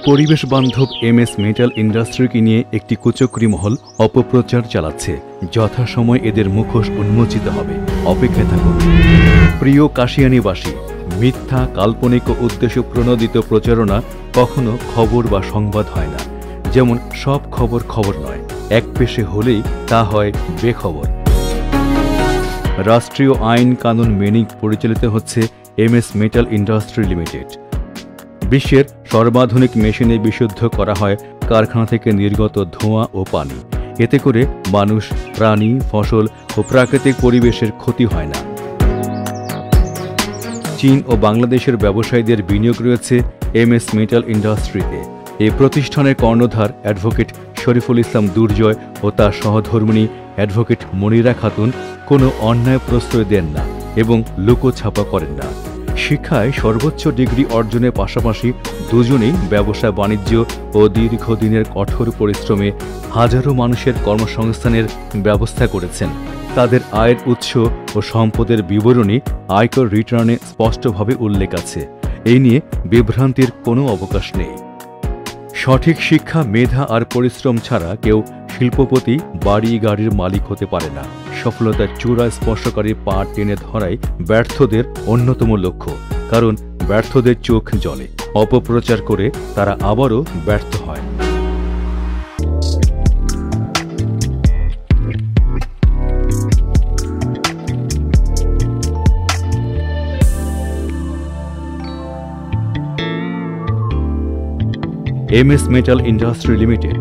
পরিবেশ বান্ধব MS metal ইন্ডাস্ট্রিকে নিয়ে একটি কুচক্রী মহল অপপ্রচার চালাচ্ছে। যথাসময়ে এদের মুখোশ উন্মোচিত হবে, অপেক্ষায় থাকুন। প্রিয় কাশিয়ানীবাসী, মিথ্যা, কাল্পনিক ও উদ্দেশ্য প্রণোদিত প্রচারণা কখনো খবর বা সংবাদ হয় না। যেমন সব খবর খবর নয়, এক পেশে হলেই তা হয় বেখবর। রাষ্ট্রীয় আইন কানুন মেনেই পরিচালিত হচ্ছে এমএস মেটাল ইন্ডাস্ট্রি লিমিটেড। বিশ্বের সর্বাধুনিক মেশিনে বিশুদ্ধ করা হয় কারখানা থেকে নির্গত ধোঁয়া ও পানি। এতে করে মানুষ, প্রাণী, ফসল ও প্রাকৃতিক পরিবেশের ক্ষতি হয় না। চীন ও বাংলাদেশের ব্যবসায়ীদের বিনিয়োগ রয়েছে এমএস মেটাল ইন্ডাস্ট্রিতে। এই প্রতিষ্ঠানের কর্ণধার অ্যাডভোকেট শরীফুল ইসলাম দুর্জয় ও তার সহধর্মিণী অ্যাডভোকেট মনিরা খাতুন কোনো অন্যায় প্রশ্রয় দেন না এবং লুকোছাপা করেন না। শিক্ষায় সর্বোচ্চ ডিগ্রি অর্জনের পাশাপাশি দুজনেই ব্যবসা বাণিজ্য ও দীর্ঘদিনের কঠোর পরিশ্রমে হাজারো মানুষের কর্মসংস্থানের ব্যবস্থা করেছেন। তাদের আয়ের উৎস ও সম্পদের বিবরণী আয়কর রিটার্নে স্পষ্টভাবে উল্লেখ আছে। এই নিয়ে বিভ্রান্তির কোনো অবকাশ নেই। সঠিক শিক্ষা, মেধা আর পরিশ্রম ছাড়া কেউ শিল্পপতি, বাড়ি গাড়ির মালিক হতে পারে না। সফলতার চূড়া স্পর্শকারী পা টেনে ধরাই ব্যর্থদের অন্যতম লক্ষ্য, কারণ ব্যর্থদের চোখ জ্বলে। অপপ্রচার করে তারা আবারও ব্যর্থ হয়। MS metal industry limited.